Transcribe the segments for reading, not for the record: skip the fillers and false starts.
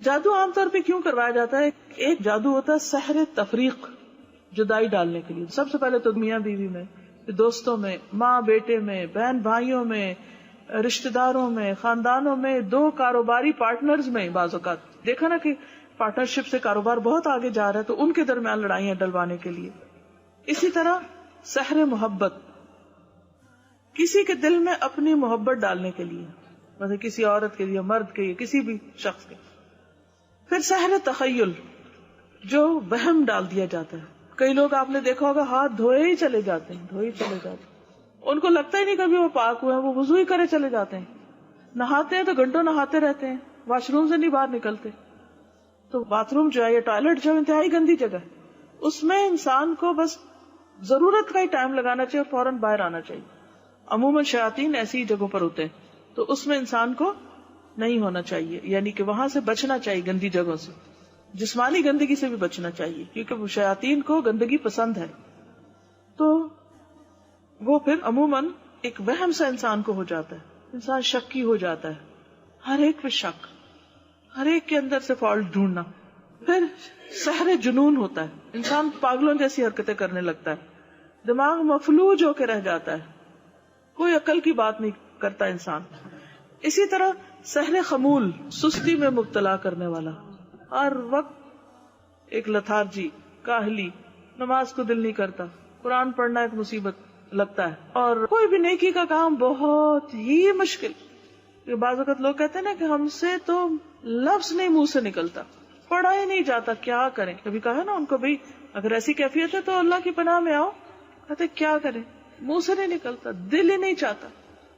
جادو عام طور پہ کیوں کروایا جاتا ہے؟ ایک جادو ہوتا ہے سحر تفریق، جدائی ڈالنے کے لیے. سب سے پہلے تو میاں بیوی میں، دوستوں میں، ماں بیٹے میں، بہن بھائیوں میں، رشتہ داروں میں، خاندانوں میں، دو کاروباری پارٹنرز میں. بعض اوقات دیکھا نا کہ پارٹنرشپ سے کاروبار بہت آگے جا رہا ہے تو ان کے درمیان لڑائیاں ڈلوانے کے لیے. اسی طرح سحر محبت، کسی کے دل میں اپنی محبت ڈالنے کے لیے، مثلا کسی عورت کے لیے، مرد کے لیے، کسی بھی شخص کے. پھر سحر تخیل، جو وہم ڈال دیا جاتا ہے. کئی لوگ آپ نے دیکھا ہوگا ہاتھ دھوئے ہی چلے جاتے ہیں، ان کو لگتا ہی نہیں کبھی وہ پاک ہوئے ہیں، وہ وضو ہی کرے چلے جاتے ہیں. نہاتے ہیں تو گھنٹوں نہاتے رہتے ہیں، واش روم سے نہیں باہر نکلتے. تو باتھ روم جو ہے یا ٹوائلٹ جو انتہائی گندی جگہ ہے، اس میں انسان کو بس ضرورت کا ہی ٹائم لگانا چاہیے اور فوراً باہر آنا چاہیے. عموماً شیاطین ایسی جگہوں پر ہوتے ہیں تو اس میں انسان کو نہیں ہونا چاہیے، یعنی کہ وہاں سے بچنا چاہیے، گندی جگہوں سے، جسمانی گندگی سے بھی بچنا چاہیے، کیونکہ وہ شیاطین کو گندگی پسند ہے. تو وہ پھر عموماً ایک وہم سا انسان کو ہو جاتا ہے، انسان شکی ہو جاتا ہے، ہر ایک پہ شک، ہر ایک کے اندر سے فالٹ ڈھونڈنا. پھر سحر جنون ہوتا ہے، انسان پاگلوں جیسی حرکتیں کرنے لگتا ہے، دماغ مفلوج ہو کے رہ جاتا ہے، کوئی عقل کی بات نہیں کرتا انسان. اسی طرح سحر خمول، سستی میں مبتلا کرنے والا، ہر وقت ایک لتھارجی، کاہلی، نماز کو دل نہیں کرتا، قرآن پڑھنا ایک مصیبت لگتا ہے، اور کوئی بھی نیکی کا کام بہت ہی مشکل. بعض اوقات لوگ کہتے ہیں نا کہ ہم سے تو لفظ نہیں منہ سے نکلتا، پڑھا ہی نہیں جاتا، کیا کریں. کبھی کہا نا ان کو بھائی اگر ایسی کیفیت ہے تو اللہ کی پناہ میں آؤ، کہتے کیا کریں، منہ سے نہیں نکلتا، دل ہی نہیں چاہتا.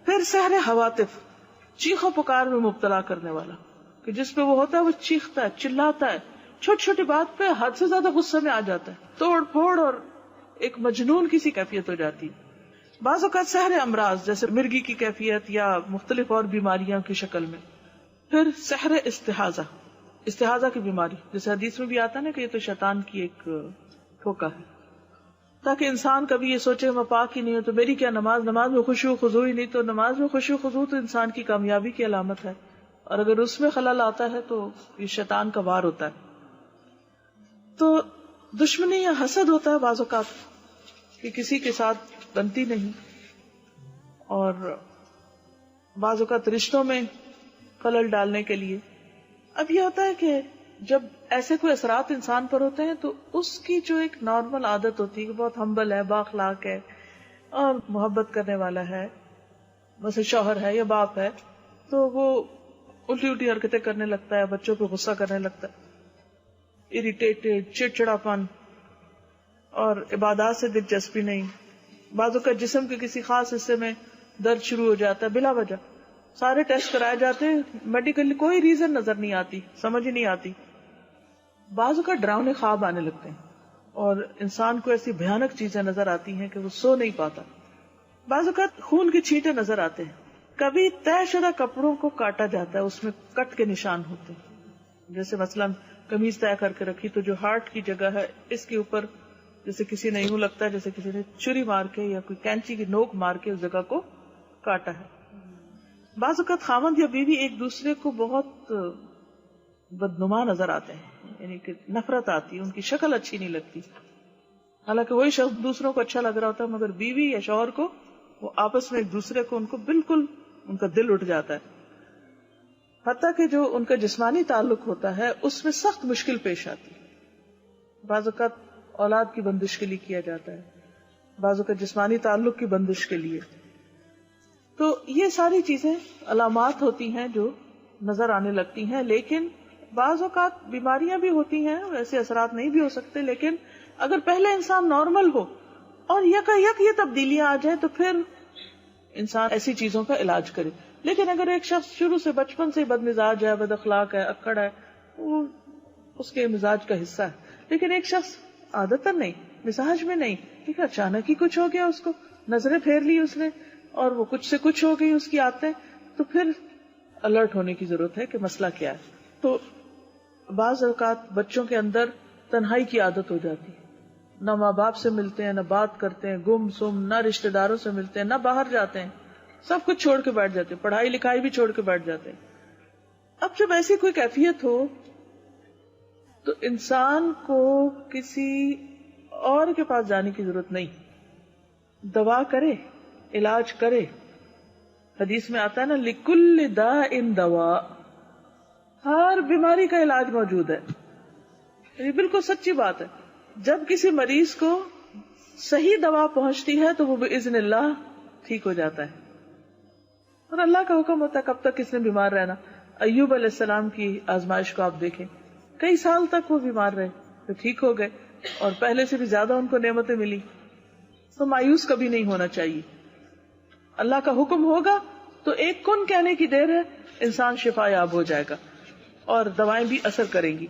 پھر سحر حواتف، چیخو پکار میں مبتلا کرنے والا، کہ جس پہ وہ ہوتا ہے وہ چیختا ہے، چلاتا ہے، چھوٹی چھوٹی بات پہ حد سے زیادہ غصے میں آ جاتا ہے، توڑ پھوڑ اور ایک مجنون کسی کیفیت ہو جاتی ہے. بعض اوقات سحر امراض، جیسے مرگی کی کیفیت یا مختلف اور بیماریاں کی شکل میں. پھر سحر استحاضہ، استحاضہ کی بیماری، جیسے حدیث میں بھی آتا ہے نا کہ یہ تو شیطان کی ایک دھوکہ ہے، تاکہ انسان کبھی یہ سوچے میں پاک ہی نہیں ہوں تو میری کیا نماز میں خشوع خضوع ہی نہیں. تو نماز میں خشوع خضوع تو انسان کی کامیابی کی علامت ہے، اور اگر اس میں خلل آتا ہے تو یہ شیطان کا وار ہوتا ہے. تو دشمنی یا حسد ہوتا ہے بعض اوقات کہ کسی کے ساتھ بنتی نہیں، اور بعض اوقات رشتوں میں خلل ڈالنے کے لیے. اب یہ ہوتا ہے کہ جب ایسے کوئی اثرات انسان پر ہوتے ہیں تو اس کی جو ایک نارمل عادت ہوتی ہے کہ بہت ہمبل ہے، بااخلاق ہے اور محبت کرنے والا ہے، مثلا شوہر ہے یا باپ ہے، تو وہ الٹی الٹی حرکتیں کرنے لگتا ہے، بچوں پہ غصہ کرنے لگتا ہے، اریٹیٹڈ، چڑچڑاپن، اور عبادات سے دلچسپی نہیں. بعض اوقات جسم کے کسی خاص حصے میں درد شروع ہو جاتا ہے بلا وجہ، سارے ٹیسٹ کرائے جاتے ہیں، میڈیکلی کوئی ریزن نظر نہیں آتی، سمجھ ہی نہیں آتی. بعض اوقات ڈراؤنے خواب آنے لگتے ہیں اور انسان کو ایسی بھیانک چیزیں نظر آتی ہیں کہ وہ سو نہیں پاتا. بعض اوقات خون کے چھینٹے نظر آتے ہیں. کبھی طے شدہ کپڑوں کو کاٹا جاتا ہے، اس میں کٹ کے نشان ہوتے ہیں، جیسے مثلا قمیض طے کر کے رکھی تو جو ہارٹ کی جگہ ہے اس کے اوپر جیسے کسی نے یوں لگتا ہے جیسے کسی نے چھری مار کے یا کوئی کینچی کی نوک مار کے اس جگہ کو کاٹا ہے. بعض اوقات خاوند یا بیوی ایک دوسرے کو بہت بدنما نظر آتے ہیں، یعنی کہ نفرت آتی ہے، ان کی شکل اچھی نہیں لگتی، حالانکہ وہی شخص دوسروں کو اچھا لگ رہا ہوتا ہے، مگر بیوی یا شوہر کو وہ آپس میں ایک دوسرے کو ان کو بالکل ان کا دل اٹھ جاتا ہے. حتیٰ کہ جو ان کا جسمانی تعلق ہوتا ہے اس میں سخت مشکل پیش آتی. بعض اوقات اولاد کی بندش کے لیے کیا جاتا ہے، بعض اوقات جسمانی تعلق کی بندش کے لیے. تو یہ ساری چیزیں علامات ہوتی ہیں جو نظر آنے لگتی ہیں. لیکن بعض اوقات بیماریاں بھی ہوتی ہیں، ایسے اثرات نہیں بھی ہو سکتے، لیکن اگر پہلے انسان نارمل ہو اور یک یہ تبدیلیاں آ جائیں تو پھر انسان ایسی چیزوں کا علاج کرے. لیکن اگر ایک شخص شروع سے بچپن سے بد مزاج ہے، بد اخلاق ہے، اکڑ ہے، وہ اس کے مزاج کا حصہ ہے. لیکن ایک شخص عادتاً نہیں، مزاج میں نہیں، ٹھیک ہے، اچانک ہی کچھ ہو گیا، اس کو نظریں پھیر لی اس نے اور وہ کچھ سے کچھ ہو گئی اس کی عادتیں، تو پھر الرٹ ہونے کی ضرورت ہے کہ مسئلہ کیا ہے. تو بعض اوقات بچوں کے اندر تنہائی کی عادت ہو جاتی ہے، نہ ماں باپ سے ملتے ہیں، نہ بات کرتے ہیں، گم سم، نہ رشتہ داروں سے ملتے ہیں، نہ باہر جاتے ہیں، سب کچھ چھوڑ کے بیٹھ جاتے ہیں، پڑھائی لکھائی بھی چھوڑ کے بیٹھ جاتے ہیں. اب جب ایسی کوئی کیفیت ہو تو انسان کو کسی اور کے پاس جانے کی ضرورت نہیں، دوا کرے، علاج کرے. حدیث میں آتا ہے نا لِكُلِّ دَاءٍ دَوَاء، ہر بیماری کا علاج موجود ہے. یہ بالکل سچی بات ہے. جب کسی مریض کو صحیح دوا پہنچتی ہے تو وہ بإذن اللہ ٹھیک ہو جاتا ہے. اور اللہ کا حکم ہوتا ہے کب تک کس نے بیمار رہنا. ایوب علیہ السلام کی آزمائش کو آپ دیکھیں، کئی سال تک وہ بیمار رہے، پھر ٹھیک ہو گئے اور پہلے سے بھی زیادہ ان کو نعمتیں ملی. تو مایوس کبھی نہیں ہونا چاہیے. اللہ کا حکم ہوگا تو ایک کن کہنے کی دیر ہے، انسان شفا یاب ہو جائے گا اور دوائیں بھی اثر کریں گی.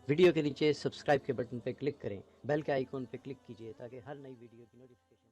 ویڈیو کے نیچے سبسکرائب کے بٹن پہ کلک کریں، بیل کے آئیکن پہ کلک کیجیے تاکہ ہر نئی ویڈیو کی نوٹیفکیشن